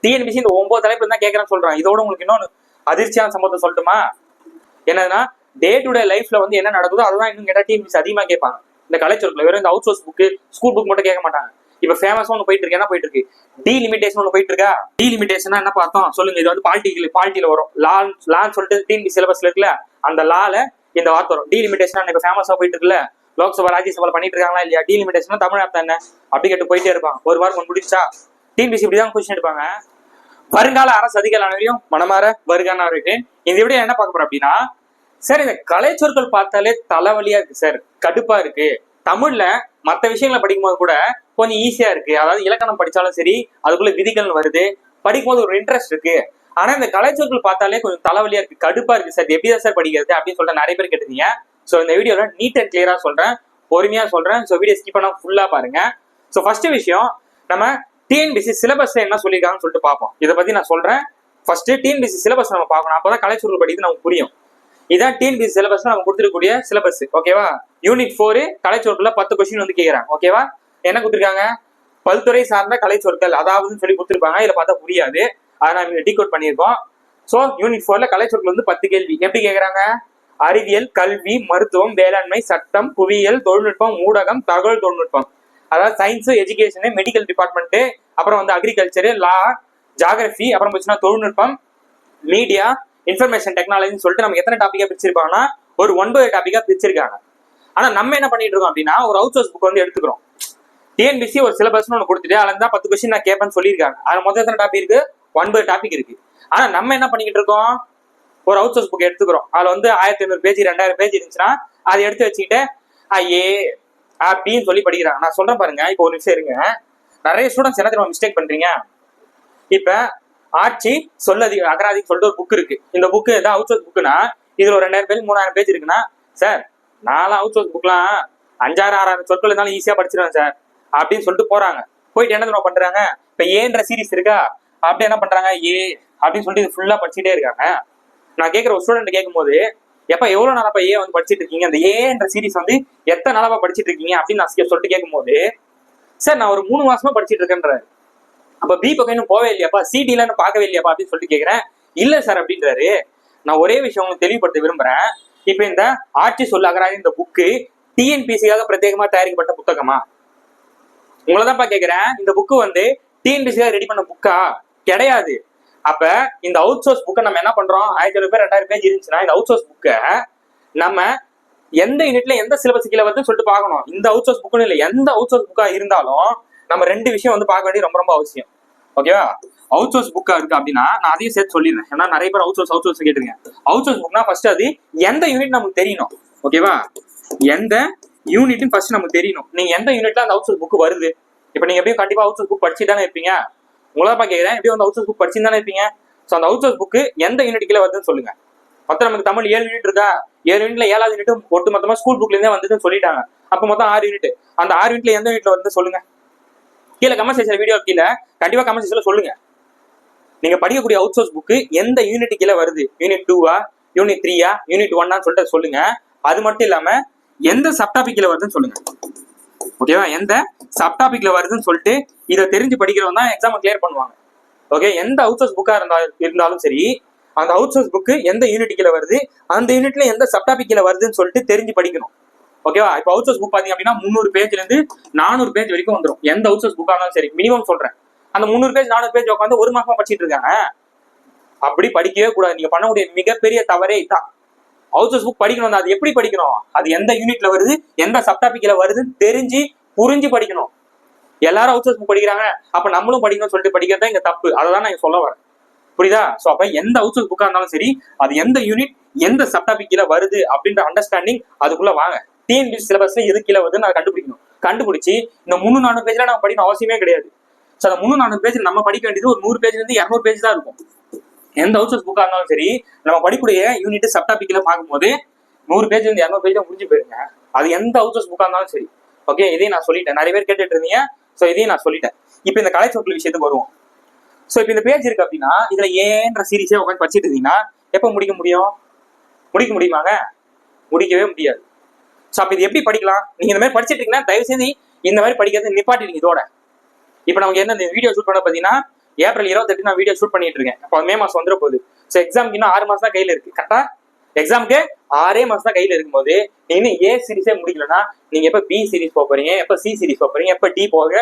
TNPSC இந்த 9 தலைப்பு தான் கேட்கறேன்னு சொல்றான். இதோட உங்களுக்கு இன்னொன்று அதிர்ச்சியான சம்பவத்தை சொல்லட்டுமா? என்னதுன்னா, டே டு டே லைஃப்ல வந்து என்ன நடக்குதோ அதுதான் இன்னும் கேட்டா டிஎன்பிசி அதிகமா கேட்பாங்க. இந்த கலைச்சொற்களை வெறும் இந்த out source book, school book மட்டும் கேட்க மாட்டாங்க. இப்ப ஃபேமஸா ஒன்று போயிட்டு இருக்கு, என்ன போயிட்டு இருக்கு, டீலிமிட்டேஷன் ஒன்று போயிட்டு இருக்கா. டீலிமிட்டேஷன் என்ன பார்த்தோம் சொல்லுங்க. இது வந்து பாலிட்டியில வரும். லான்னு சொல்லிட்டு டிஎன்பிசி சிலபஸ்ல இருக்குல்ல, அந்த லால இந்த வார்த்தை வரும். டீலிமிட்டேஷன் இப்ப ஃபேமஸா போயிட்டு இருக்குல்ல, லோக்சபா ராஜ்யசபா பண்ணிட்டு இருக்காங்களா இல்லையா? டீலிமிட்டேஷன் தமிழ் அர்த்தம் என்ன அப்படி கேட்டு போயிட்டே இருப்பாங்க. ஒரு வாரம் முடிச்சா டிஎன்பிசி இப்படிதான் கொஸ்டின் எடுப்பாங்க. வருங்கால அரசு அதிகாரியும் மனமாற வருகான இருக்கு. இந்த வீடியோ என்ன பார்க்க போறோம் அப்படின்னா, சார் இந்த கலைச்சொற்கள் பார்த்தாலே தலைவலியா இருக்கு சார், கடுப்பா இருக்கு. தமிழ்ல மற்ற விஷயங்களை படிக்கும் போது கூட கொஞ்சம் ஈஸியா இருக்கு. அதாவது இலக்கணம் படிச்சாலும் சரி, அதுக்குள்ள விதிகள் வருது, படிக்கும் போது ஒரு இன்ட்ரெஸ்ட் இருக்கு. ஆனா இந்த கலைச்சொற்கள் பார்த்தாலே கொஞ்சம் தலைவலியா இருக்கு, கடுப்பா இருக்கு சார், எப்படிதான் சார் படிக்கிறது அப்படின்னு சொல்லிட்டு நிறைய பேர் கேட்டீங்க. ஸோ இந்த வீடியோல நீட் அண்ட் கிளியரா சொல்றேன், பொறுமையா சொல்றேன். ஸோ வீடியோ ஸ்கிப் பண்ணா ஃபுல்லா பாருங்க. ஸோ ஃபர்ஸ்ட் விஷயம், நம்ம டிஎன்பிசி சிலபஸ் என்ன சொல்லியிருக்காங்கன்னு சொல்லிட்டு பார்ப்போம். இதை பத்தி நான் சொல்றேன். ஃபர்ஸ்ட் டிஎன்பிசி சிலபஸ் நம்ம பார்க்கணும், அப்பதான் கலைச்சொற்கள் படிக்கிறது நமக்கு புரியும். இதான் டிஎன்பிசி சிலபஸ் நம்ம கொடுத்துருக்கக்கூடிய சிலபஸ். ஓகேவா? யூனிட் 4 கலைச்சொற்கள்ல 10 கொஸ்டின் வந்து கேட்கறாங்க. ஓகேவா? என்ன கொடுத்துருக்காங்க, பல்துறை சார்ந்த கலைச்சொற்கள் அதாவது சொல்லி கொடுத்துருப்பாங்க. இதுல பார்த்தா புரியாது, அதை நான் டீகோட் பண்ணியிருக்கோம். ஸோ யூனிட் 4ல கலைச்சொற்கள் வந்து 10 கேள்வி. எப்படி கேட்கறாங்க? அறிவியல், கல்வி, மருத்துவம், வேளாண்மை, சட்டம், புவியியல், தொழில்நுட்பம், ஊடகம், தகவல் தொழில்நுட்பம், அதாவது சயின்ஸ், எஜுகேஷன், மெடிக்கல் டிபார்ட்மெண்ட், அப்புறம் வந்து அக்ரிகல்ச்சர், லா, ஜாகிரபி, அப்புறம் பார்த்தீங்கன்னா தொழில்நுட்பம், மீடியா, இன்ஃபர்மேஷன் டெக்னாலஜின்னு சொல்லிட்டு நம்ம எத்தனை டாபிக்கா பிரிச்சிருப்பாங்கன்னா ஒரு 9 டாபிக்கா பிரிச்சிருக்காங்க. ஆனா நம்ம என்ன பண்ணிட்டு இருக்கோம் அப்படின்னா, ஒரு அவுட் சோர்ஸ் புக் வந்து எடுத்துக்கிறோம். டிஎன்பிசி ஒரு சிலபஸ்னு ஒன்று கொடுத்துட்டு அதுல இருந்தா 10 கொஸ்டின் நான் கேட்பேன்னு சொல்லியிருக்காங்க. அது மொத்தம் எத்தனை டாபிக் இருக்கு? 9 டாபிக் இருக்கு. ஆனா நம்ம என்ன பண்ணிக்கிட்டு இருக்கோம், ஒரு அவுட் சோர்ஸ் புக் எடுத்துக்கிறோம். அதுல வந்து 1500 பேஜ் 2000 பேஜ் இருந்துச்சுன்னா அதை எடுத்து வச்சுக்கிட்டு ஐயே அப்படின்னு சொல்லி படிக்கிறாங்க. நான் சொல்றேன் பாருங்க, இப்போ ஒரு நிமிஷம் இருங்க. நிறைய ஸ்டூடெண்ட்ஸ் என்ன தெரியுமா மிஸ்டேக் பண்றீங்க? இப்ப ஆட்சி சொல்லதி அகராதின்னு சொல்லிட்டு ஒரு புக் இருக்கு. இந்த புக்கு ஏதாவது அவுட் சோர்ஸ் புக்குன்னா இதுல ஒரு 2000 பேஜ் 3000 பேஜ் இருக்குன்னா, சார் நான்லாம் அவுட் சோர்ஸ் புக்லாம் 5000-6000 சொற்கள் இருந்தாலும் ஈஸியா படிச்சிருவேன் சார் அப்படின்னு சொல்லிட்டு போறாங்க. போயிட்டு என்ன தெரியுமா பண்றாங்க, இப்ப ஏன்ற சீரிஸ் இருக்கா, அப்படி என்ன பண்றாங்க, ஏ அப்படின்னு சொல்லிட்டு இது ஃபுல்லா படிச்சுட்டே இருக்காங்க. நான் கேட்குற ஒரு ஸ்டூடெண்ட் கேட்கும் போது, எப்ப எவ்வளவு நாளப்பா ஏ வந்து படிச்சுட்டு இருக்கீங்க, அந்த ஏன்ற சீரிஸ் வந்து எத்தனை நாளப்பா படிச்சுட்டு இருக்கீங்க அப்படின்னு நான் சொல்லிட்டு கேட்கும் போது, சார் நான் ஒரு 3 மாசமா படிச்சுட்டு இருக்கேன்றாரு. அப்ப பி பக்கம் இன்னும் போவே இல்லையாப்பா, சிடில பார்க்கவே இல்லையாப்பா அப்படின்னு சொல்லிட்டு கேட்கிறேன். இல்ல சார் அப்படின்றாரு. நான் ஒரே விஷயம் உங்களுக்கு தெளிவுபடுத்த விரும்புறேன். இப்ப இந்த ஆட்சி சொல்ல அகராதி இந்த புக்கு டிஎன்பிசிக்காக பிரத்யேகமா தயாரிக்கப்பட்ட புத்தகமா? உங்களதான்ப்பா கேட்கிறேன். இந்த புக்கு வந்து டிஎன்பிசிக்காக ரெடி பண்ண புக்கா? கிடையாது. அப்ப இந்த அவுட் சோர்ஸ் புக்கை நம்ம என்ன பண்றோம், 1000 பேர் 2000 பேஜ் இருந்துச்சுன்னா இந்த அவுட் சோர்ஸ் புக்கை நம்ம எந்த யூனிட்ல எந்த சிலபஸ் கீழே வருதுன்னு சொல்லிட்டு பார்க்கணும். இந்த அவுட் சோர்ஸ் புக்குன்னு இல்லை, எந்த அவுட் சோர்ஸ் புக்கா இருந்தாலும் நம்ம 2 விஷயம் வந்து பார்க்க வேண்டியது ரொம்ப ரொம்ப அவசியம். ஓகேவா? அவுட் சோர்ஸ் புக்கா இருக்கு அப்படின்னா நான் அதையும் சேர்த்து சொல்லிடுறேன். ஏன்னா நிறைய பேர் அவுட் சோர்ஸ் கேட்டுருங்க. அவுட் சோர்ஸ் புக்னா ஃபர்ஸ்ட் அது எந்த யூனிட் நமக்கு தெரியணும். ஓகேவா? எந்த யூனிட்னு ஃபர்ஸ்ட் நமக்கு தெரியணும். நீங்க எந்த யூனிட்ல அந்த அவுட் சோர்ஸ் புக் வருது. இப்போ நீங்க எப்படியும் கண்டிப்பா அவுட் சோர்ஸ் புக் படிச்சு தானே இருப்பீங்க. உங்களப்பா கேட்கிறேன், எப்படியும் வந்து அவுட் சோர்ஸ் புக் படிச்சு தானே இருப்பீங்க. ஸோ அந்த அவுட் சோர்ஸ் புக்கு எந்த யூனிட் கீழே வருதுன்னு சொல்லுங்க. மொத்தம் நமக்கு தமிழ் 7 யூனிட் இருக்கா, 7 யூனிட்ல 7வது யூனிட் ஒட்டு மொத்தமா ஸ்கூல் புக்ல இருந்தே வந்துன்னு சொல்லிட்டாங்க. அப்ப மொத்தம் 6 யூனிட். அந்த 6 யூனிட்ல எந்த யூனிட்ல வந்து சொல்லுங்க. கீழே கமெண்ட் செக்ஷன் வீடியோ கீழே கண்டிப்பா கமெண்ட் செக்ஷன்ல சொல்லுங்க. நீங்க படிக்கக்கூடிய அவுட் சோர்ஸ் புக்கு எந்த யூனிட் கீழே வருது, யூனிட் 2வா, யூனிட் 3யா, யூனிட் 1ஆன்னு சொல்லிட்டு சொல்லுங்க. அது மட்டும் இல்லாம எந்த சப்டாபிக் கீழே வருதுன்னு சொல்லுங்க. ஓகேவா? எந்த சப்டாபிக்ல வருதுன்னு சொல்லிட்டு இதை தெரிஞ்சு படிக்கிறவங்க தான் எக்ஸாம் கிளியர் பண்ணுவாங்க. ஓகே? எந்த அவுட் சோர்ஸ் புக்கா இருந்தாலும் சரி, அந்த அவுட் சோர்ஸ் புக்கு எந்த யூனிட் கீழே வருது, அந்த யூனிட்ல எந்த சப்டாபிக் கீழே வருதுன்னு சொல்லிட்டு தெரிஞ்சு படிக்கணும். ஓகேவா? இப்போ அவுட் சோர்ஸ் புக் பாத்தீங்க அப்படின்னா 300 பேஜ்ல இருந்து 400 பேஜ் வரைக்கும் வந்துடும். எந்த அவுட் சோர்ஸ் புக்கா இருந்தாலும் சரி, மினிமம் சொல்றேன். அந்த 300 பேஜ் 400 பேஜ் உட்காந்து 1 மாசமா படிச்சுட்டு இருக்காங்க. அப்படி படிக்கவே கூடாது. நீங்க பண்ணக்கூடிய மிகப்பெரிய தவறே இதுதான். அவுட் சோர்ஸ் புக் படிக்கணும். அது எப்படி படிக்கணும், அது எந்த யூனிட்ல வருது, எந்த சப்டாபிக்ல வருதுன்னு தெரிஞ்சு புரிஞ்சு படிக்கணும். எல்லாரும் அவுட் சோர்ஸ் புக் படிக்கிறாங்க, அப்ப நம்மளும் படிக்கணும்னு சொல்லிட்டு படிக்கிறதா இங்க தப்பு. அதான் நான் சொல்ல வரேன். புரியுதா? சோ அப்ப எந்த அவுட் சோர்ஸ் புக்கா இருந்தாலும் சரி, அது எந்த யூனிட் எந்த சப்டாபிக் கீழே வருது அப்படின்ற அண்டர்ஸ்டாண்டிங் அதுக்குள்ள வாங்க. டிஎன்பிசி சிலபஸ்ல எது கீழே வருதுன்னு அதை கண்டுபிடிக்கணும். கண்டுபிடிச்சு இந்த 300-400 பேஜ்ல நம்ம படிக்கணும் அவசியமே கிடையாது. ஸோ அந்த 300-400 பேஜ் நம்ம படிக்க வேண்டியது ஒரு 100 பேஜ்ல இருந்து 200 பேஜ் தான் இருக்கும். எந்த அவுட் சோர்ஸ் புக்கா இருந்தாலும் சரி, நம்ம படிக்கூடிய யூனிட் சப்டாபிக்ல பார்க்கும்போது 100 பேஜ்ல இருந்து 200 பேஜ்ல முடிஞ்சு போயிருங்க. அது எந்த அவுட் சோர்ஸ் புக்கா இருந்தாலும் சரி. ஓகே? இதையும் நான் சொல்லிட்டேன். நிறைய பேர் கேட்டுட்டு இருந்தீங்க. ஸோ இதையும் நான் சொல்லிட்டேன். இப்போ இந்த கலைச்சொற்கள் விஷயத்துக்கு வருவோம். ஸோ இப்போ இந்த பேஜ் இருக்கு அப்படின்னா இதுல ஏன்ற சீரிஸே உட்காந்து படிச்சுட்டு இருந்தீங்கன்னா எப்போ முடிக்க முடியுமாங்க? முடிக்கவே முடியாது. ஸோ அப்போ இது எப்படி படிக்கலாம்? நீங்க இந்த மாதிரி படிச்சுட்டு இருக்கீங்கன்னா தயவு செய்து இந்த மாதிரி படிக்கிறது நிப்பாட்டிடுங்க இதோட. இப்போ நமக்கு என்ன வீடியோ ஷூட் பண்ண பார்த்தீங்கன்னா ஏப்ரல் 28 நான் வீடியோ ஷூட் பண்ணிட்டு இருக்கேன். அப்போ மே மாசம் வந்துட போகுது. ஸோ எக்ஸாமுக்கு இன்னும் 6 மாசம் தான் கையில இருக்கு. கரெக்டா எக்ஸாமுக்கு 6 மாசம் தான் கையில இருக்கும்போது இன்னும் ஏ சீரிஸே முடிக்கலன்னா நீங்க எப்ப பி சீரிஸ் போறீங்க, எப்ப சி சீரிஸ் போறீங்க, எப்ப டி போக,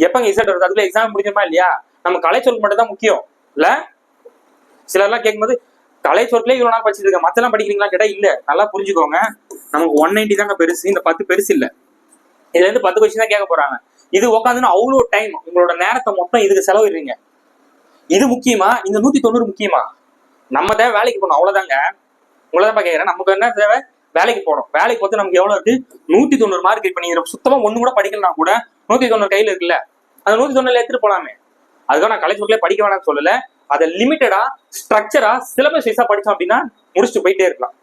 எப்ப ரிசல்ட் வருது, அதுல எக்ஸாம் முடிஞ்சுமா இல்லையா? நம்ம கலைச்சொல் மட்டும் தான் முக்கியம் இல்ல. சிலர்லாம் கேட்கும்போது கலைச்சொற்களே இவ்வளவு நாள் படிச்சிட்டு இருக்கேன், மத்தெல்லாம் படிக்கிறீங்களா கேட்டா இல்ல. நல்லா புரிஞ்சுக்கோங்க, நமக்கு 190 தாங்க பெருசு, இந்த 10 பெருசு இல்ல. இதுல இருந்து 10 கொஸ்டின் தான் கேட்க போறாங்க. இது உட்காந்துன்னா அவ்வளவு டைம் உங்களோட நேரத்தை மொத்தம் இதுக்கு செலவிடுறீங்க. இது முக்கியமா, இந்த 190 முக்கியமா? நம்ம தேவை வேலைக்கு போகணும், அவ்வளவுதாங்க. உங்களதான் கேட்கிறேன், நமக்கு என்ன தேவை? வேலைக்கு போகணும். வேலைக்கு பார்த்து நமக்கு எவ்வளவு இருக்கு? 190 மார்க். இப்ப நீங்க சுத்தமா ஒண்ணு கூட படிக்கலாம் கூட 190 கையில இருக்குல்ல, அந்த 190 எடுத்துட்டு போலாமே. அதுக்காக நான் கலைச்சொற்களே படிக்க வேணாம்னு சொல்லல. அதை லிமிட்டடா ஸ்ட்ரக்சரா சிலபஸ் வைஸா படிச்சோம் அப்படின்னா முடிச்சுட்டு போயிட்டே இருக்கலாம்.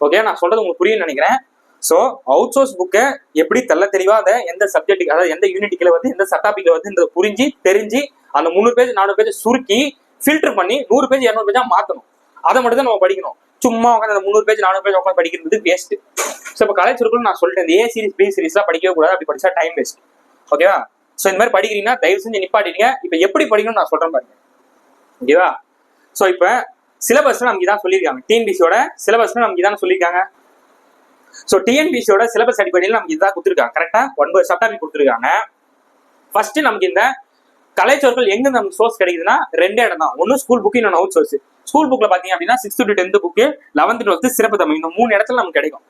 ஓகே, நான் சொல்றது உங்களுக்கு புரியும்னு நினைக்கிறேன். ஸோ அவுட் சோர்ஸ் புக்கை எப்படி தெல்ல தெளிவா அதை எந்த சப்ஜெக்ட், அதாவது எந்த யூனிட்டுல வந்து எந்த சட்டாபிக்ல வந்து புரிஞ்சு தெரிஞ்சு அந்த 300 பேஜ் 400 பேஜ் சுருக்கி ஃபில்டர் பண்ணி 100 பேஜ் 200 பேஜா மாத்தணும். அதை மட்டும் தான் நம்ம படிக்கணும். சும்மா உட்காந்து அந்த 300 பேஜ் 400 பேஜ் உட்காந்து படிக்கிறது வேஸ்ட். ஸோ இப்போ கலைச்சொற்கள் நான் சொல்லிட்டேன், இந்த ஏ சீரிஸ் பி சீரிஸ்லாம் படிக்கவே கூடாது. அப்படி படிச்சா டைம் வேஸ்ட். ஓகேவா? ஸோ இந்த மாதிரி படிக்கிறீங்கன்னா தயவு செஞ்சு நிப்பாட்டிடுங்க. இப்போ எப்படி படிக்கணும்னு நான் சொல்றேன் பாருங்க. ஓகேவா? ஸோ இப்போ சிலபஸ்ல நமக்கு இதான் சொல்லியிருக்காங்க. டிஎன்பிசியோட சிலபஸ்ல நமக்கு இதான் சொல்லியிருக்காங்க. ஸோ டிஎன்பிசியோட சிலபஸ் அடிப்படையில் நமக்கு இதான் கொடுத்துருக்காங்க. கரெக்டா 9 சப்டாபிக் கொடுத்துருக்காங்க. ஃபர்ஸ்ட் நமக்கு இந்த கலைச்சொற்கள் எங்க நமக்கு சோர்ஸ் கிடைக்குதுன்னா 2 இடம் தான். ஒன்னு ஸ்கூல் புக், இன்னொன்று அவுட் சோர்ஸ். ஸ்கூல் புக்ல பாத்தீங்க அப்படின்னா 6th to 10th book, 11th 12th சிறப்பு தமிழ், இந்த 3 இடத்துல நமக்கு கிடைக்கும்.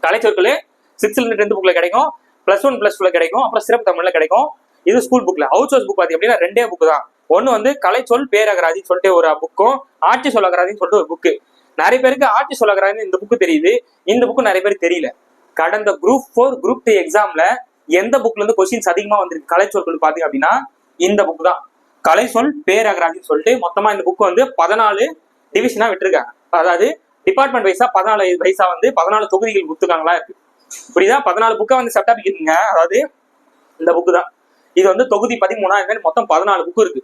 கலைச்சொற்கள் 6th to 10th புக்ல கிடைக்கும், +1 +2 கிடைக்கும், அப்புறம் சிறப்பு தமிழ்ல கிடைக்கும். இது ஸ்கூல் புக்ல. அவுட் சோர்ஸ் புக் பாத்தீங்க அப்படின்னா 2 புக் தான். ஒன்னு வந்து கலைச்சொல் பேரகராதின்னு சொல்லிட்டு ஒரு புக்கும், ஆட்சி சொல்லகராதின்னு சொல்லிட்டு ஒரு புக்கு. நிறைய பேருக்கு ஆட்சி சொல்லகராதி இந்த புக்கு தெரியுது, இந்த புக்கு நிறைய பேருக்கு தெரியல. கடந்த Group 4 Group 3 எக்ஸாம்ல எந்த புக்ல இருந்து கொஸ்டின்ஸ் அதிகமா வந்திருக்கு கலைச்சொற்கள் பாத்தீங்க அப்படின்னா இந்த புக் தான். கலைச்சொல் பேரகராதின்னு சொல்லிட்டு மொத்தமா இந்த புக் வந்து 14 டிவிஷனா விட்டுருக்காங்க. அதாவது டிபார்ட்மெண்ட் வைஸா 14 வைஸா வந்து 14 தொகுதிகள் புத்தகங்களா இருக்கு. புரியுதா? 14 புக்கா வந்து சப்டாபிக் இருக்குங்க. அதாவது இந்த புக்கு தான். இது வந்து தொகுதி 13 இது மாதிரி மொத்தம் 14 புக்கு இருக்கு.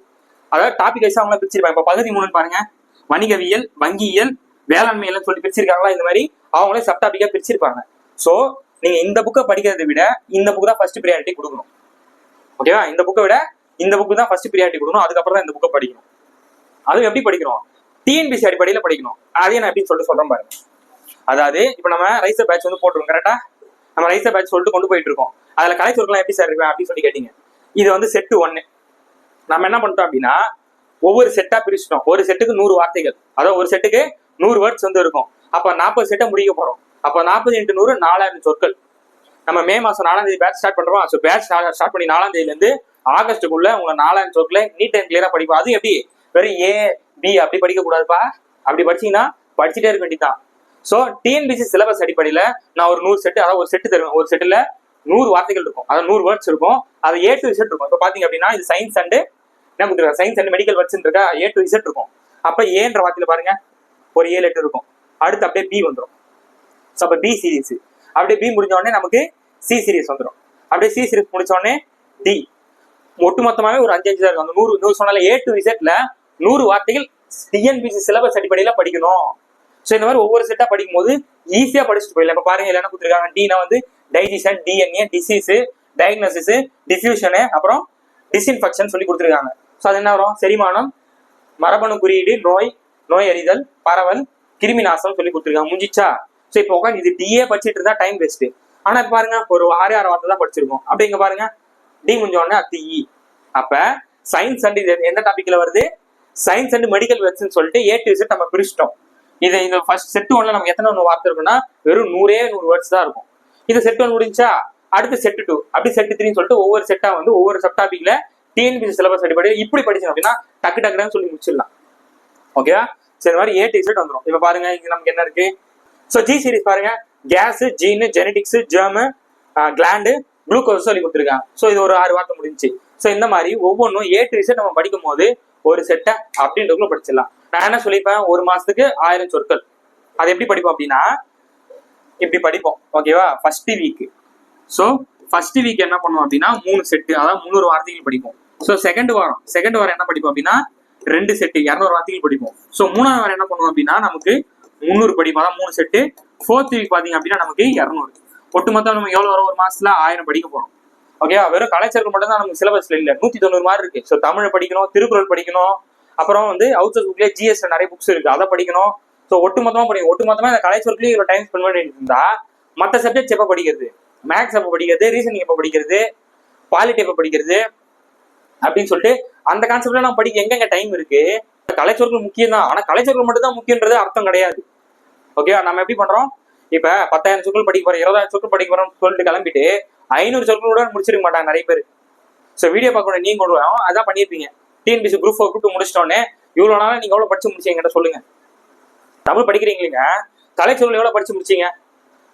அதாவது டாபிக் வைஸா அவங்க பிரிச்சிருப்பாங்க. இப்ப பகுதி 3 பாருங்க, வணிகவியல், வங்கியியல், வேளாண்மையில்னு சொல்லி பிரிச்சிருக்காங்களா, இந்த மாதிரி அவங்களே சப்டாபிக்கா பிரிச்சிருப்பாங்க. சோ நீங்க இந்த புக்கை படிக்கிறதை விட இந்த புக்கு தான் ஃபர்ஸ்ட் ப்ரியாரிட்டி கொடுக்கணும். ஓகேவா? இந்த புக்கை விட இந்த புக்கு தான் ஃபர்ஸ்ட் ப்ரியாரிட்டி கொடுக்கணும். அதுக்கப்புறம் தான் இந்த புக்கை படிக்கணும். அதுவும் எப்படி படிக்கணும்? டிஎன்பிசி அடிப்படையில படிக்கணும். அதையும் நான் எப்படி சொல்றேன் பாருங்க. அதாவது இப்ப நம்ம ரைசர் பேட்ச் வந்து போட்டுருக்கோம். கரெக்டா நம்ம ரைசர் பேட்ச் சொல்லிட்டு கொண்டு போயிட்டு இருக்கோம். அதுல கலைச்சொற்கள்லாம் எப்படி சார் இருக்கு அப்படின்னு சொல்லி கேட்டீங்க. இது வந்து செட்டு 1. நம்ம என்ன பண்ணிட்டோம் அப்படின்னா ஒவ்வொரு செட்டா பிரிச்சிட்டோம். ஒரு செட்டுக்கு 100 வார்த்தைகள், அதாவது ஒரு செட்டுக்கு 100 வேர்ட்ஸ் வந்து இருக்கும். அப்ப 40 செட்டை முடிக்க போறோம். அப்ப 40 × 100 4000 சொற்கள். நம்ம மே மாசம் 4ஆம் தேதி பேட்ச் ஸ்டார்ட் பண்றோம். ஸோ பேட்ச் ஸ்டார்ட் பண்ணி 4ஆம் தேதியில இருந்து ஆகஸ்டுக்குள்ள உங்க 4000 சொற்களை நீட் அண்ட் கிளியரா படிப்போம். அது எப்படி? வெறும் ஏ பி அப்படி படிக்க கூடாதுப்பா. அப்படி படிச்சீங்கன்னா படிச்சுட்டே இருக்க வேண்டியதான். ஸோ டிஎன்பிசி சிலபஸ் அடிப்படையில நான் ஒரு 100 செட்டு, அதாவது ஒரு செட்டு தருவேன். ஒரு செட்டுல 100 வார்த்தைகள் இருக்கும், அதாவது 100 வேர்ட்ஸ் இருக்கும். அது A to Z இருக்கும். இப்போ பாத்தீங்க அப்படின்னா இது சயின்ஸ் அண்ட் என்ன கொடுத்துருக்காங்க, சயின்ஸ் அண்ட் மெடிக்கல் வேர்ட்ஸ் இருக்கா, A to Z இருக்கும். அப்ப ஏன்ற வார்த்தையில பாருங்க ஒரு A லெட்டர் இருக்கும். அடுத்து அப்படியே பி வந்துடும். ஸோ அப்போ பி சீரீஸ். அப்படியே பி முடிஞ்ச உடனே நமக்கு சி சீரீஸ் வந்துடும். அப்படியே சி சீரீஸ் முடிச்ச உடனே டி. ஒட்டுமொத்தமாவே ஒரு 5 தான் இருக்கும். அந்த 100 சொன்னால A to Z 100 வார்த்தைகள் டிஎன்பிசி சிலபஸ் அடிப்படையில படிக்கணும். ஸோ இந்த மாதிரி ஒவ்வொரு செட்டா படிக்கும் போது ஈஸியா படிச்சுட்டு போயிடலாம். இப்ப பாருங்க என்ன கொடுத்துருக்காங்க. டினா வந்து டைஜஷன், டிஎன்ஏ, டிசீஸ், டயக்னோசிஸ், டிஃப்யூஷனு, அப்புறம் டிஸ்இன்ஃபெக்ஷன் சொல்லி கொடுத்துருக்காங்க. ஸோ அது என்ன வரும்? செரிமானம், மரபணு குறியீடு, நோய், நோய் அறிதல், பரவல், கிருமி நாசம் சொல்லி கொடுத்துருக்காங்க. முடிஞ்சிச்சா? ஸோ இப்போ உட்காந்து இது டிஏ படிச்சுட்டு இருந்தா டைம் வேஸ்ட். ஆனா இப்ப பாருங்க ஒரு 6 வார்த்தை தான் படிச்சிருக்கோம். அப்படி இங்க பாருங்க டி முடிஞ்ச உடனே அது இ. அப்ப சயின்ஸ் அண்ட் இது எந்த டாபிக்ல வருது? சயின்ஸ் அண்ட் மெடிக்கல் வேர்ட்ஸ்னு சொல்லிட்டு A to Z நம்ம பிரிச்சிட்டோம். இது இந்த ஃபர்ஸ்ட் செட் 1ல நமக்கு எத்தனை வார்த்தை இருக்குன்னா வெறும் 100 வேர்ட்ஸ் தான் இருக்கும். இது செட் 1 முடிஞ்சா அடுத்து செட் 2, அப்படி செட் 3ன்னு சொல்லிட்டு ஒவ்வொரு செட்டா வந்து ஒவ்வொரு சப் டாபிக்ல டிஎன்பிசி சிலபஸ் அடிப்படையில் இப்படி படிச்சோம் அப்படின்னா டக்கு டக்குன்னு சொல்லி முடிச்சிடலாம். ஓகேவா? சரி, மாதிரி A to Z வந்துடும். இப்ப பாருங்க இங்க நமக்கு என்ன இருக்கு? ஸோ ஜி சீரிஸ் பாருங்க, கேஸ், ஜீனு, ஜெனடிக்ஸ், ஜெர்மு, கிளாண்டு, குளுக்கோஸ் சொல்லி கொடுத்துருக்காங்க. ஸோ இது ஒரு 6 வார்த்தை முடிஞ்சு. ஸோ இந்த மாதிரி ஒவ்வொன்றும் A to Z நம்ம படிக்கும் போது ஒரு செட்டை அப்படின்றதுக்குள்ள படிச்சிடலாம். நான் என்ன சொல்லிப்பேன், ஒரு மாசத்துக்கு 1000 சொற்கள். அது எப்படி படிப்போம் அப்படின்னா இப்படி படிப்போம். ஓகேவா? First week. So first week என்ன பண்ணுவோம் அப்படின்னா 3 செட்டு, அதாவது 300 வார்த்தைகள் படிப்போம். ஸோ செகண்ட் வாரம் என்ன படிப்போம் அப்படின்னா 2 செட்டு 200 வார்த்தைகள் படிப்போம். ஸோ 3ஆவது வாரம் என்ன பண்ணுவோம் அப்படின்னா நமக்கு 300 படிப்போம், அதான் 3 செட்டு. 4th வீக் பாத்தீங்க அப்படின்னா நமக்கு 200. ஒட்டுமொத்தம் நம்ம எவ்வளவு வரும்? ஒரு மாசத்துல 1000 படிக்க போறோம். ஓகேவா? வெறும் கலைச்சொற்கள் மட்டும் தான் நமக்கு சிலபஸ்ல இல்ல, 190 மார்க் இருக்கு. ஸோ தமிழ் படிக்கணும், திருக்குறள் படிக்கணும், அப்புறம் வந்து அவுட் சோர்ஸ் புக்லேயே ஜிஎஸ்ல நிறைய புக்ஸ் இருக்கு, அதை படிக்கணும். ஸோ ஒட்டுமொத்தமா படிக்கணும். ஒட்டுமொத்தமா இந்த கலைச்சொற்களையும் இவ்வளவு டைம் ஸ்பெண்ட் பண்ணிட்டு இருந்தா மற்ற சப்ஜெக்ட் எப்ப படிக்கிறது? மேக்ஸ் எப்ப படிக்கிறது? ரீசனிங் எப்ப படிக்கிறது? பாலிட்டி எப்ப படிக்கிறது? அப்படின்னு சொல்லிட்டு அந்த கான்செப்ட்ல நம்ம படிக்க எங்கெங்க டைம் இருக்கு? கலைச்சொற்கள் முக்கியம் தான், ஆனா கலைச்சொற்கள் மட்டும் தான் முக்கியன்றது அர்த்தம் கிடையாது. ஓகேவா? நம்ம எப்படி பண்றோம்? இப்ப 10,000 சொற்கள் படிக்க போறோம், 20,000 சொற்கள் படிக்க போறோம் சொல்லிட்டு கிளம்பிட்டு 500 சொற்கள் கூட முடிச்சிருக்க மாட்டாங்க நிறைய பேர். ஸோ வீடியோ பார்க்கணும், நீங்க கொண்டு வரோம் அதான் பண்ணியிருப்பீங்க. டிஎன்பிசி குரூப் 4 குரூப் 2 முடிச்சிட்டோன்னே இவ்வளவு நாளா நீங்க எவ்வளவு படிச்சு முடிச்சீங்க என்கிட்ட சொல்லுங்க. தமிழ் படிக்கிறீங்களா? கலைச்சொற்கள் எவ்வளவு படிச்சு முடிச்சீங்க?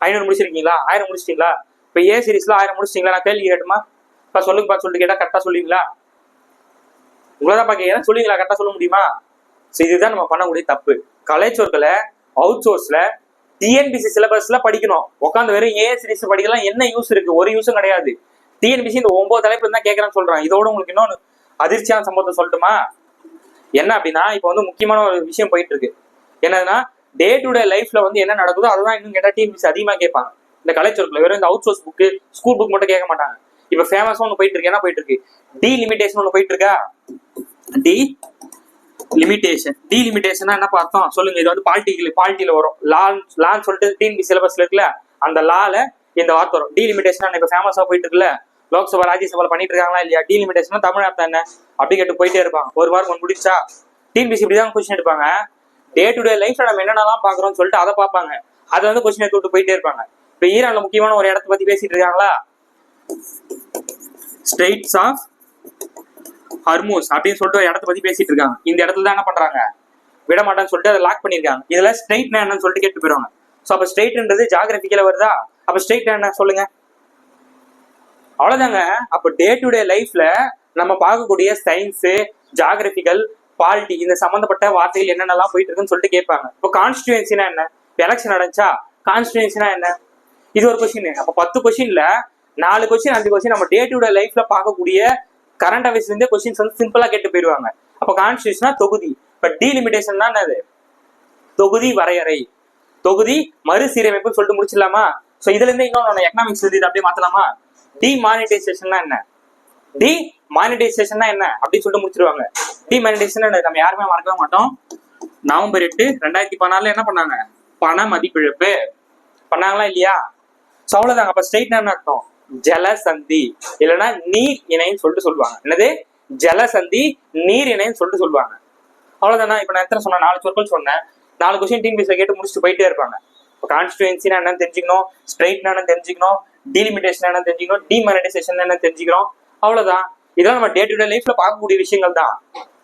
500 முடிச்சிருக்கீங்களா? 1000 முடிச்சிட்டீங்களா? இப்ப ஏ சீரிஸ்ல 1000 முடிச்சிட்டீங்களா? நான் கேள்வி கேட்டுமா இப்ப சொல்லுங்கப்பா சொல்லிட்டு கேட்டா கரெக்டா சொல்லுவீங்களா? உங்களதான் பாக்க சொல்லுவீங்களா? கரெக்டா சொல்ல முடியுமா? ஸோ இதுதான் நம்ம பண்ணக்கூடிய தப்பு. கலைச்சொற்களை அவுட் சோர்ஸ்ல டிஎன்பிசி சிலபஸ்ல படிக்கணும். உட்காந்து வெறும் ஏ சீரிஸ் படிக்கலாம், என்ன யூஸ் இருக்கு? ஒரு யூஸும் கிடையாது. டிஎன்பிசி இந்த 9 தலைப்பு தான் கேட்கறேன்னு சொல்றான். இதோட உங்களுக்கு இன்னொன்னு அதிர்ச்சியான சம்பவத்தை சொல்லட்டுமா? என்ன அப்படின்னா, இப்ப வந்து முக்கியமான ஒரு விஷயம் போயிட்டு இருக்கு. என்னதுன்னா, டே டு டே லைஃப்ல வந்து என்ன நடக்குதோ அதுதான் இன்னும் கேட்டா டிஎன்பிசி அதிகமா கேட்பாங்க. இந்த கலைச்சொற்களை வெறும் இந்த out source book, school book மட்டும் கேட்க மாட்டாங்க. இப்ப ஃபேமஸா ஒன்று போயிட்டு இருக்கு. என்ன போயிட்டு இருக்கு? டீலிமிட்டேஷன் ஒன்று போயிட்டு இருக்கா? டீலிமிட்டேஷன் என்ன பார்த்தோம் சொல்லுங்க? இது வந்து பாலிட்டியில வரும். லான்னு சொல்லிட்டு டிஎன்பி சிலபஸ்ல இருக்குல்ல, அந்த லால இந்த வார்த்தை வரும். டீலிமிட்டேஷன் இப்ப ஃபேமஸா போயிட்டு இருக்குல்ல, லோக்சபா ராஜ்யசபா பண்ணிட்டு இருக்காங்களா இல்லையா? டீலிமிட்டேஷன் தமிழ் அர்த்தம் என்ன அப்படி கேட்டு போயிட்டே இருப்பாங்க. ஒரு மார்க் ஒன்று முடிச்சா டிஎன்பிசி இப்படிதான் கொஸ்டின் எடுப்பாங்க. டே டு டே லைஃப்ல நம்ம என்னென்னலாம் பாக்குறோம்னு சொல்லிட்டு அதை பார்ப்பாங்க. அதை வந்து கொஸ்டின் எடுத்து விட்டு போயிட்டே இருப்பாங்க. இப்ப ஈரான்ல முக்கியமான ஒரு இடத்த பத்தி பேசிட்டு இருக்காங்களா, ஸ்ட்ரெய்ட்ஸ் ஆஃப் ஹர்மூஸ் அப்படின்னு சொல்லிட்டு ஒரு இடத்த பத்தி பேசிட்டு இருக்காங்க. இந்த இடத்துல தான் என்ன பண்றாங்க? விட மாட்டான்னு சொல்லிட்டு அதை லாக் பண்ணிருக்காங்க. இதுல ஸ்ட்ரெயிட் என்னன்னு சொல்லிட்டு கேட்டு போயிருவாங்க. ஸோ அப்ப ஸ்ட்ரெயிட்ன்றது ஜியோகிராபிக்கல வருதா? அப்ப ஸ்ட்ரெயிட் என்ன சொல்லுங்க? அவ்வளவுதாங்க. அப்ப டே டு டே லைஃப்ல நம்ம பார்க்கக்கூடிய சயின்ஸ், ஜியோகிராபிக்கல், பாலிட்டி இந்த சம்பந்தப்பட்ட வார்த்தைகள் என்னென்னலாம் போயிட்டு இருக்குன்னு சொல்லிட்டு கேட்பாங்க. இப்போ கான்ஸ்டியூன்சினா என்ன? எலெக்ஷன் நடந்துச்சா கான்ஸ்டியூன்சினா என்ன? இது ஒரு கொஸ்டின். அப்ப 10 கொஸ்டின்ல 4 கொஸ்டின் 5 கொஸ்டின் நம்ம டே டு டே லைஃப்ல பார்க்கக்கூடிய கரண்ட் அஃபேர்ஸ்ல இருந்தே கொஸ்டின்ஸ் வந்து சிம்பிளா கேட்டு போயிருவாங்க. அப்ப கான்ஸ்டியூஷனா தொகுதி. இப்ப டீலிமிட்டேஷன் தான் என்னது? தொகுதி வரையறை, தொகுதி மறுசீரமைப்புன்னு சொல்லிட்டு முடிச்சிடலாமா? சோ இதுல இருந்து இன்னொன்னு எக்கனாமிக்ஸ் இதை அப்படியே மாத்தலாமா? டிமானிட்டைசேஷன் என்ன? டிமானிட்டைசேஷன் என்ன அப்படின்னு சொல்லிட்டு முடிச்சிருவாங்க. டிமானிட்டைசேஷன் நம்ம யாருமே மறக்கவே மாட்டோம். நவம்பர் 8, 2016 என்ன பண்ணாங்க? பண மதிப்பிழப்பு பண்ணாங்களா இல்லையா? சோ அவ்வளவுதாங்க. அப்ப ஸ்ட்ரெயிட் என்ன அர்த்தம்? ஜலசந்தி இல்லைன்னா நீர் இணைன்னு சொல்லிட்டு சொல்லுவாங்க. என்னது? ஜலசந்தி நீர் இணைன்னு சொல்லிட்டு சொல்லுவாங்க. அவ்வளவுதானா? இப்ப நான் எத்தனை சொன்னேன்? 4 சொற்கள் சொன்னேன். 4 கொஸ்டின் டிஎன்பிஎஸ்ல கேட்டு முடிச்சுட்டு போயிட்டே இருப்பாங்க. இப்போ கான்ஸ்டியூன்சினா என்னன்னு தெரிஞ்சுக்கணும், ஸ்ட்ரெயிட்னா என்ன தெரிஞ்சுக்கணும், டீலிமிட்டேஷன் என்ன தெரிஞ்சுக்கணும், டிமானிட்டைசேஷன் என்ன தெரிஞ்சுக்கிறோம். அவ்வளவுதான். இதெல்லாம் நம்ம டே டு டே லைஃப்ல பார்க்கக்கூடிய விஷயங்கள் தான்.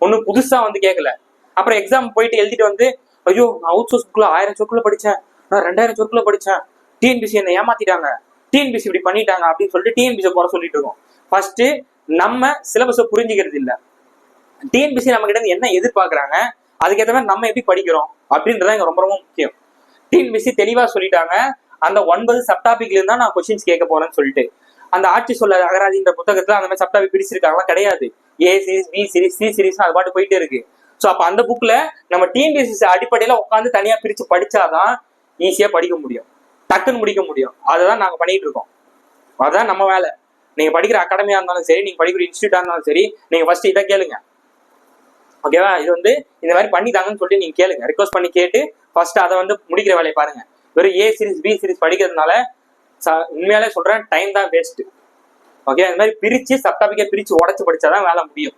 ஒன்னும் புதுசா வந்து கேட்கல. அப்புறம் எக்ஸாம் போயிட்டு எழுதிட்டு வந்து, ஐயோ நான் அவுட் சோர்ஸ் புக்ல 1000 சொற்குள்ள படிச்சேன், நான் 2000 சொற்குள்ள படிச்சேன், டிஎன்பிசி என்ன ஏமாத்திட்டாங்க, டிஎன்பிசி இப்படி பண்ணிட்டாங்க அப்படின்னு சொல்லிட்டு டிஎன்பிசி குறை சொல்லிட்டு இருக்கோம். ஃபர்ஸ்ட் நம்ம சிலபஸை புரிஞ்சுக்கிறது இல்ல. டிஎன்பிசி நம்ம கிட்ட என்ன எதிர்பார்க்கறாங்க, அதுக்கேற்ற மாதிரி நம்ம எப்படி படிக்கிறோம் அப்படின்றத இங்க ரொம்ப ரொம்ப முக்கியம். டிஎன்பிசி தெளிவா சொல்லிட்டாங்க, அந்த 9 சப்டாபிக்ல இருந்தா நான் கொஸ்டின்ஸ் கேட்க போறேன்னு சொல்லிட்டு. அந்த ஆட்சி சொல்ல அகராதின்ற புத்தகத்துல அந்த மாதிரி சப்டாபிக் பிரிச்சிருக்காங்களா? கிடையாது. A series, B series, C series அது பாட்டு போயிட்டே இருக்கு. ஸோ அப்ப அந்த புக்ல நம்ம டிஎன்பிசி அடிப்படையில உட்காந்து தனியா பிரிச்சு படிச்சாதான் ஈஸியா படிக்க முடியும், டக்குன்னு முடிக்க முடியும். அதுதான் நாங்க பண்ணிட்டு இருக்கோம். அதுதான் நம்ம வேலை. நீங்க படிக்கிற அகாடமியா இருந்தாலும் சரி, நீங்க படிக்கிற இன்ஸ்டியூட்டா இருந்தாலும் சரி, நீங்க ஃபர்ஸ்ட் இதை கேளுங்க. ஓகேவா? இது வந்து இந்த மாதிரி பண்ணிட்டாங்கன்னு சொல்லிட்டு நீங்க கேளுங்க, ரிக்வஸ்ட் பண்ணி கேட்டு ஃபர்ஸ்ட் அதை வந்து முடிக்கிற வேலையை பாருங்க. வெறும் ஏ சீரிஸ், பி சீரிஸ் படிக்கிறதுனால உண்மையாலே சொல்றேன் டைம் தான் வேஸ்ட். ஓகே, அந்த மாதிரி பிரிச்சு சப்டாபிக்கை பிரிச்சு உடச்சு படிச்சாதான் வேலை முடியும்.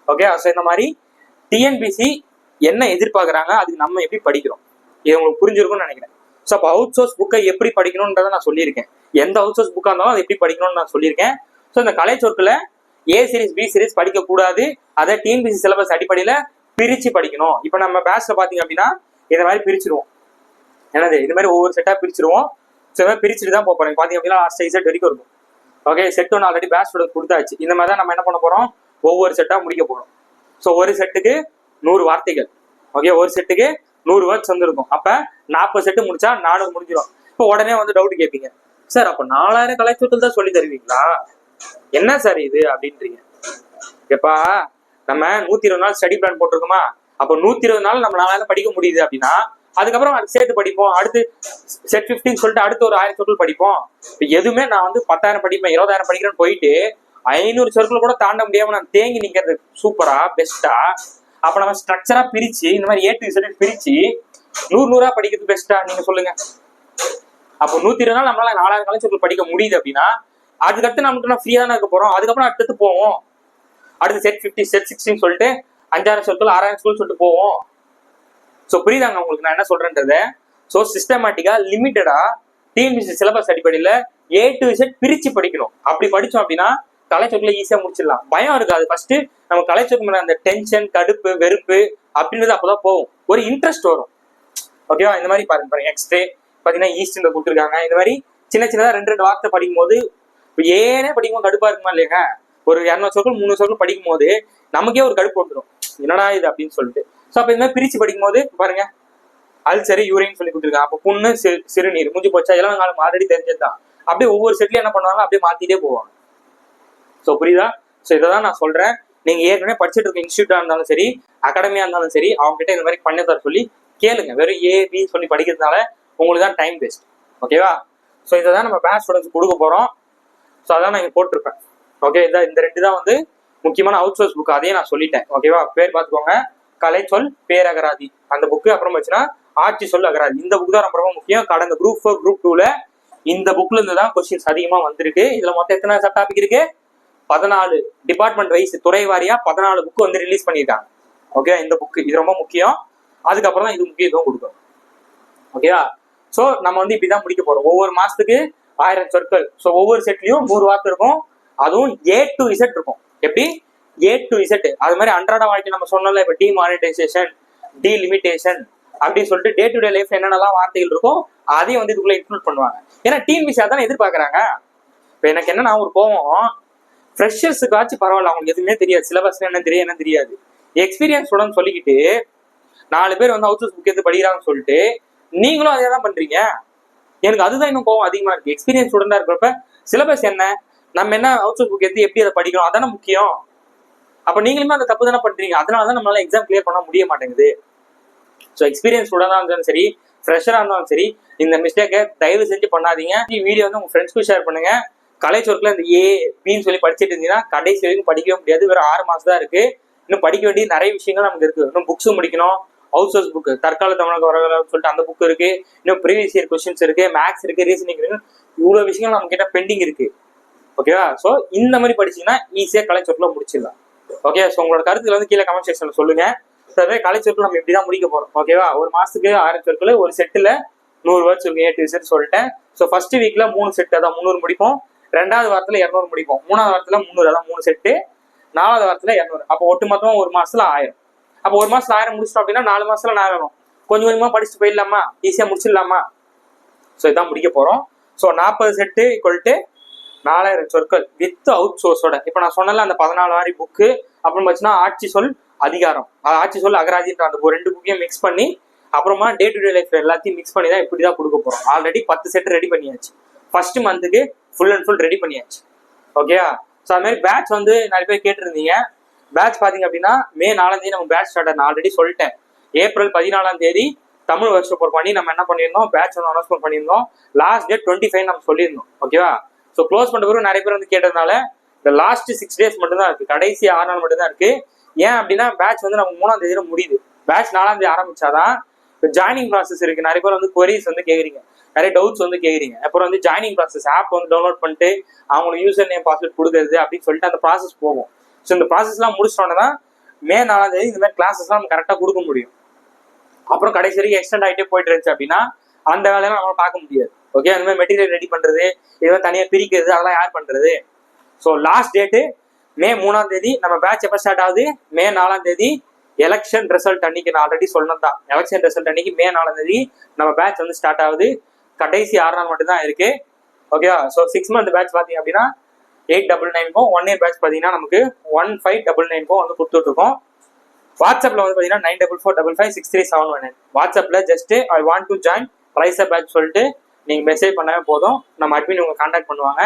ஓகே, ஸோ இந்த மாதிரி டிஎன்பிசி என்ன எதிர்பார்க்கறாங்க, அதுக்கு நம்ம எப்படி படிக்கிறோம், இது உங்களுக்கு புரிஞ்சிருக்கும்னு நினைக்கிறேன். ஸோ அப்போ அவுட் சோர்ஸ் புக்கை எப்படி படிக்கணும்ன்றதை நான் சொல்லியிருக்கேன். எந்த அவுட் சோர்ஸ் புக்காக இருந்தாலும் அதை எப்படி படிக்கணும்னு நான் சொல்லியிருக்கேன். ஸோ இந்த கலை சொற்களை ஏ சீரிஸ், பி சீரிஸ் படிக்க கூடாது, அதை டிஎன்பிசி சிலபஸ் அடிப்படையில பிரிச்சு படிக்கணும். இப்போ நம்ம பேட்ச்ல பாத்தீங்க அப்படின்னா இந்த மாதிரி பிரிச்சிருவோம். என்னது? இது மாதிரி ஒவ்வொரு செட்டா பிரிச்சிருவோம். ஸோ பிரிச்சுட்டு தான் போறோம். பாத்தீங்க அப்படின்னா லாஸ்ட் செட் வரைக்கும் இருக்கும். ஓகே, செட் ஒன்று ஆல்ரெடி பேட்ச் கொடுத்தாச்சு. இந்த மாதிரி தான் நம்ம என்ன பண்ண போறோம், ஒவ்வொரு செட்டா முடிக்க போறோம். ஸோ ஒரு செட்டுக்கு 100 வார்த்தைகள். ஓகே, ஒரு செட்டுக்கு 100 வேர்ட்ஸ் வந்துருக்கும். அப்ப 40 செட்டு முடிச்சா 4 முடிஞ்சிடும். இப்போ உடனே வந்து டவுட் கேட்பீங்க, சார் அப்ப 4000 கலைச்சொற்கள் தான் சொல்லி தருவீங்களா, என்ன சார் இது அப்படின்றீங்க. எப்பா நம்ம 120 நாள் ஸ்டடி பிளான் போட்டிருக்கோமா, அப்போ 120 நாள் நம்ம 4000 படிக்க முடியுது அப்படின்னா அதுக்கப்புறம் அது சேர்த்து படிப்போம். அடுத்து செட் 15 சொல்லிட்டு அடுத்து ஒரு 1000 சொற்கள் படிப்போம். எதுவுமே நான் வந்து 10,000 படிப்பேன் 20,000 படிக்கிறேன்னு போயிட்டு 500 சொற்கள் கூட தாண்ட முடியாம நான் தேங்கி நிக்கிறது சூப்பரா பெஸ்டா? அப்ப நம்ம ஸ்ட்ரக்சரா பிரிச்சு இந்த மாதிரி A to Z பிரிச்சு 100 படிக்கிறது பெஸ்டா? நீங்க சொல்லுங்க. அப்போ 120 நாள் நம்மளால 4000 கலைச்சொற்கள் படிக்க முடியுது அப்படின்னா அதுக்கடுத்து நமக்கு நான் ஃப்ரீயா தானே இருக்க போறோம். அதுக்கப்புறம் அடுத்து போவோம். அடுத்து செட் 50 செட் 16 சொல்லிட்டு 5000 சொற்கள் 6000 சொற்கள் சொல்லிட்டு போவோம். ஸோ புரியுதாங்க உங்களுக்கு நான் என்ன சொல்றேன்றத? ஸோ சிஸ்டமேட்டிக்கா லிமிட்டடா டிஎன்பிஎஸ்சி சிலபஸ் அடிப்படையில் A to Z பிரிச்சு படிக்கணும். அப்படி படிச்சோம் அப்படின்னா கலைச்சொற்களை ஈஸியா முடிச்சிடலாம். பயம் இருக்காது. ஃபர்ஸ்ட் நம்ம கலைச்சொற்கள் மேல அந்த டென்ஷன் கடுப்பு வெறுப்பு அப்படின்றது அப்பதான் போகும். ஒரு இன்ட்ரெஸ்ட் வரும். ஓகேவா? இந்த மாதிரி பாருங்க எக்ஸ்ட்ரே பாத்தீங்கன்னா ஈஸ்ட் கொடுத்துருக்காங்க. இந்த மாதிரி சின்ன சின்னதா 2 வார்த்தை படிக்கும் போது ஏனே படிக்கும்போது கடுப்பா இருக்குமா இல்லையா? ஒரு 200 சொற்கள் 300 சொற்கள் படிக்கும் போது நமக்கே ஒரு கடுப்பு வந்துடும். என்னடா இது அப்படின்னு சொல்லிட்டு. ஸோ அப்ப இந்த மாதிரி பிரிச்சு படிக்கும் போது பாருங்க அல்சரி யூரின் சொல்லி கொடுத்துருக்காங்க. அப்போ புண்ணு சிறுநீர் முடிஞ்சு போச்சா எல்லாம் காலம் ஆல்ரெடி தெரிஞ்சதுதான். அப்படியே ஒவ்வொரு செட்லயும் என்ன பண்ணுவாங்க அப்படியே மாத்திட்டே போவாங்க. ஸோ புரியுதா? ஸோ இதை தான் நான் சொல்றேன். நீங்க ஏற்கனவே படிச்சுட்டு இருக்க இன்ஸ்டியூட்டா இருந்தாலும் சரி அகாடமியா இருந்தாலும் சரி அவங்க கிட்ட இந்த மாதிரி பண்ண தர சொல்லி கேளுங்க. வெறும் A B சொல்லி படிக்கிறதுனால உங்களுக்கு தான் டைம் வேஸ்ட். ஓகேவா? ஸோ இதை தான் நம்ம பேட்ச் ஸ்டூடெண்ட்ஸ் கொடுக்க போறோம். ஸோ அதான் நான் இங்க போட்டிருப்பேன். ஓகே, இதான் இந்த 2 தான் வந்து முக்கியமான அவுட் சோர்ஸ் புக். அதையும் நான் சொல்லிட்டேன். ஓகேவா? பேர் பார்த்துக்கோங்க. கலைச்சொல் பேரகராதி அந்த புக்கு. அப்புறம் வச்சுன்னா ஆட்சி சொல் அகராதி. இந்த புக் தான் ரொம்ப ரொம்ப முக்கியம். கடந்த குரூப் 4 குரூப் 2ல இந்த புக்ல இருந்து தான் கொஸ்டின்ஸ் அதிகமா வந்திருக்கு. இதுல மொத்தம் எத்தனை சப் டாபிக் இருக்கு? 14 டிபார்ட்மெண்ட் வைஸ் துறை வாரியா 14 புக் வந்து ரிலீஸ் பண்ணியிருக்காங்க. ஓகே, இந்த புக் இது ரொம்ப முக்கியம். அதுக்கப்புறம் தான் இது முக்கியத்துவம் கொடுக்கணும். ஓகேவா? ஸோ நம்ம வந்து இப்படிதான் முடிக்க போறோம். ஒவ்வொரு மாசத்துக்கு 1000 சொற்கள். ஸோ ஒவ்வொரு செட்லயும் 100 வார்த்தை இருக்கும். அதுவும் A to Z இருக்கும். எப்படி? A to Z. அது மாதிரி அன்றாட வாழ்க்கை நம்ம சொன்னோம்ல, இப்ப டிமானிட்டைசேஷன் டீலிமிட்டேஷன் அப்படின்னு சொல்லிட்டு டே டு டே லைஃப் என்னென்னலாம் வார்த்தைகள் இருக்கும் அதையும் வந்து இதுக்குள்ள இன்க்ளூட் பண்ணுவாங்க. ஏன்னா டிஎன்பிஎஸ்சி அதான் எதிர்பார்க்கறாங்க. இப்போ எனக்கு என்னன்னா ஒரு கோவம், ஃப்ரெஷர்ஸுக்காச்சும் பரவாயில்ல, அவங்களுக்கு எதுவுமே தெரியாது, சிலபஸ் என்ன தெரியாது. எக்ஸ்பீரியன்ஸ் ஸ்டூடெண்ட் சொல்லிக்கிட்டு 4 பேர் வந்து அவுட் சோர்ஸ் புக் எடுத்து படிக்கிறாங்கன்னு சொல்லிட்டு நீங்களும் அதே தான் பண்றீங்க. எனக்கு அதுதான் இன்னும் கோவம் அதிகமா இருக்கு. எக்ஸ்பீரியன்ஸ் ஸ்டூடெண்டா இருக்கிறப்ப சிலபஸ் என்ன, நம்ம என்ன அவுட் சோர்ஸ் புக் எடுத்து எப்படி அதை படிக்கணும் அதானே முக்கியம். அப்ப நீங்களுமே அந்த தப்பு தானே பண்றீங்க. அதனாலதான் நம்மளால எக்ஸாம் கிளியர் பண்ண முடிய மாட்டேங்குது. ஸோ எக்ஸ்பீரியன்ஸ் ஸ்டூடெண்டா இருந்தாலும் சரி ஃப்ரெஷரா இருந்தாலும் சரி இந்த மிஸ்டேக்கை தயவு செஞ்சு பண்ணாதீங்க. வீடியோ வந்து உங்க ஃப்ரெண்ட்ஸ்க்கு ஷேர் பண்ணுங்க. கலைச்சொற்களை இந்த A Bன்னு சொல்லி படிச்சுட்டு இருந்தீங்கன்னா கடைசி வரைக்கும் படிக்கவே முடியாது. வெறும் 6 மாசம் தான் இருக்கு. இன்னும் படிக்க வேண்டிய நிறைய விஷயங்கள் நமக்கு இருக்கு. இன்னும் புக்ஸும் முடிக்கணும். அவுட் சோர்ஸ் புக் தற்கால தமிழக வரலாறு சொல்லிட்டு அந்த புக் இருக்கு. இன்னும் ப்ரீவியஸ் இயர் கொஸ்டின்ஸ் இருக்கு, மேக்ஸ் இருக்கு, ரீசனிங் இருக்கு. இவ்வளவு விஷயங்கள் நம்ம கிட்ட பெண்டிங் இருக்கு. ஓகேவா? ஸோ இந்த மாதிரி படிச்சீங்கன்னா ஈஸியா கலைச்சொற்களை முடிச்சிடலாம். ஓகே, ஸோ உங்களோட கருத்துல வந்து கீழே கமெண்ட் செக்ஷன்ல சொல்லுங்க. கலைச்சொற்கள் நம்ம இப்படிதான் முடிக்க போறோம். ஓகேவா? ஒரு மாசத்துக்கு 1000 சொற்கள், ஒரு செட்டுல 100 வேர்ட்ஸ் இருக்கு. A to Z சொல்லிட்டேன். ஸோ ஃபர்ஸ்ட் வீக்ல 3 செட், அதான் 300 முடிப்போம். 2வது வாரத்துல 200 முடிப்போம். 3வது வாரத்துல 300, அதான் 3 செட்டு. 4வது வாரத்துல 200. அப்போ ஒட்டு மொத்தமா ஒரு மாசத்துல 1000. அப்போ ஒரு மாசத்துல 1000 முடிச்சிட்டோம் அப்படின்னா 4 மாசத்துல 400 கொஞ்சம் கொஞ்சமா படிச்சுட்டு போயிடலாமா? ஈஸியா முடிச்சிடலாமா? ஸோ இதான் முடிக்க போறோம். ஸோ 40 செட்டு ஈக்குவல் டு 4000 சொற்கள் வித் அவுட் சோர்ஸோட. இப்போ நான் சொன்னல அந்த 14 வாரி புக்கு, அப்புறம் பார்த்தீங்கன்னா ஆட்சி சொல் அதிகாரம், ஆட்சி சொல் அகராதின்ற அந்த 2 புக்கையும் மிக்ஸ் பண்ணி அப்புறமா டே டு டே லைஃப் எல்லாத்தையும் மிக்ஸ் பண்ணி தான் இப்படி தான் கொடுக்க போறோம். ஆல்ரெடி 10 செட் ரெடி பண்ணியாச்சு. ஃபர்ஸ்ட் மந்த்துக்கு ஃபுல் அண்ட் ஃபுல் ரெடி பண்ணியாச்சு. ஓகேவா? ஸோ அது மாதிரி பேட்ச் வந்து நிறைய பேர் கேட்டிருந்தீங்க. பேட்ச் பாத்தீங்க அப்படின்னா மே 4ஆம் தேதி நம்ம பேட்ச் ஸ்டார்ட். நான் ஆல்ரெடி சொல்லிட்டேன். ஏப்ரல் 14ஆம் தேதி தமிழ் ஒர்க் ஷாப் பண்ணி நம்ம என்ன பண்ணியிருந்தோம், பேட்ச் வந்து அனௌன்ஸ்மெண்ட் பண்ணியிருந்தோம். லாஸ்ட் டேட் 25 நம்ம சொல்லியிருந்தோம். ஓகேவா? ஸோ க்ளோஸ் பண்ண பிறகு நிறைய பேர் வந்து கேட்டதுனால இந்த லாஸ்ட் 6 டேஸ் மட்டும் தான் இருக்கு. கடைசி 6 நாள் மட்டும் தான் இருக்கு. ஏன் அப்படின்னா பேட்ச் வந்து நம்ம 3ஆம் தேதியில முடியுது. பேட்ச் 4ஆம் தேதி ஆரம்பிச்சாதான் இப்போ ஜாயினிங் ப்ராசஸ் இருக்கு. நிறைய பேர் வந்து குவரிஸ் வந்து கேட்குறீங்க, நிறைய டவுட்ஸ் வந்து கேட்குறீங்க. அப்புறம் வந்து ஜாயினிங் ப்ராசஸ் ஆப் வந்து டவுன்லோட் பண்ணிட்டு அவங்களுக்கு யூசர் நேம் பாஸ்வேர்ட் கொடுக்குறது அப்படின்னு சொல்லிட்டு அந்த ப்ராசஸ் போகும். ஸோ இந்த ப்ராசஸ்லாம் முடிச்சிட்டோன்னா தான் மே 4ஆம் தேதி இந்த மாதிரி கிளாஸஸ்லாம் நம்ம கரெக்டாக கொடுக்க முடியும். அப்புறம் கடைசி வரைக்கும் எக்ஸ்டெண்ட் ஆகிட்டே போயிட்டு இருந்துச்சு அப்படின்னா அந்த வேலையெல்லாம் நம்மளால பார்க்க முடியாது. ஓகே, அந்த மாதிரி மெட்டீரியல் ரெடி பண்றது, இதெல்லாம் தனியாக பிரிக்கிறது, அதெல்லாம் யார் பண்றது? ஸோ லாஸ்ட் டேட்டு மே 3ஆம் தேதி. நம்ம பேட்ச் எப்போ ஸ்டார்ட் ஆகுது? மே 4ஆம் தேதி. எலெக்ஷன் ரிசல்ட் அன்னைக்கு நான் ஆல்ரெடி சொன்னது தான். எலெக்ஷன் ரிசல்ட் அன்னைக்கு மே 4ஆம் தேதி நம்ம பேட்ச் வந்து ஸ்டார்ட் ஆகுது. கடைசி 6 நாள் மட்டும் தான் இருக்கு. ஓகேவா? ஸோ 6 மந்த் பேட்ச் பார்த்தீங்க அப்படின்னா 899 1 இயர் பேட்ச் பார்த்தீங்கன்னா நமக்கு 1599 வந்து கொடுத்துட்டு இருக்கோம். வாட்ஸ்அப்ல வந்து பார்த்தீங்கன்னா 9445563719. வாட்ஸ்அப்ல just I want to join rise batch சொல்லிட்டு நீங்க மெசேஜ் பண்ணவே போதும். நம்ம அட்மின் உங்க கான்டாக்ட் பண்ணுவாங்க.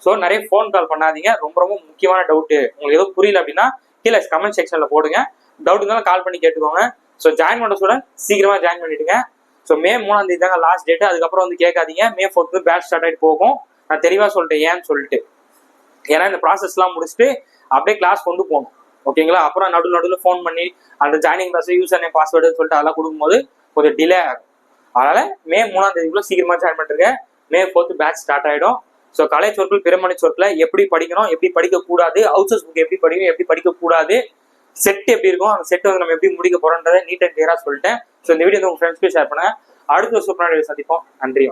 ஸோ நிறைய ஃபோன் கால் பண்ணாதீங்க. ரொம்ப ரொம்ப முக்கியமான டவுட்டு உங்களுக்கு எதுவும் புரியல அப்படின்னா கீழே கமெண்ட் செக்ஷன்ல போடுங்க. டவுட் இருந்தாலும் கால் பண்ணி கேட்டுக்கோங்க. ஸோ ஜாயின் பண்ண ஸ்டூடெண்ட் சீக்கிரமா ஜாயின் பண்ணிடுங்க. ஸோ மே 3ஆம் தேதி தாங்க லாஸ்ட் டேட். அதுக்கப்புறம் வந்து கேட்காதீங்க. மே 4 பேட்ச் ஸ்டார்ட் ஆகிட்டு போகும். நான் தெளிவாக சொல்லிட்டேன் ஏன்னு சொல்லிட்டு. ஏன்னா இந்த ப்ராசஸ்லாம் முடிச்சுட்டு அப்படியே கிளாஸ் கொண்டு போகணும். ஓகேங்களா? அப்புறம் நடுவில் ஃபோன் பண்ணி அந்த joining class user name password சொல்லிட்டு அதெல்லாம் கொடுக்கும்போது கொஞ்சம் டிலே ஆகும். அதனால மே 3ஆம் தேதிக்குள்ள சீக்கிரமா ஜாயின் பண்ணிருங்க. மே 4 பேட்ச் ஸ்டார்ட் ஆகிடும். ஸோ கலை சொற்கள் பிறமொழி சொற்களை எப்படி படிக்கணும், எப்படி படிக்கக்கூடாது, அவுட் சோர்ஸ் புக் எப்படி படிக்கணும், எப்படி படிக்கக்கூடாது, செட் எப்படி இருக்கும், அந்த செட் வந்து நம்ம எப்படி முடிக்க போறோன்றதை நீட் அண்ட் கிளியரா சொல்லிட்டேன். ஸோ இந்த வீடியோ உங்க ஃப்ரெண்ட்ஸ்க்கு ஷேர் பண்ணுங்க. அடுத்த ஒரு சூப்பரான வீடியோ சந்திப்போம். நன்றி.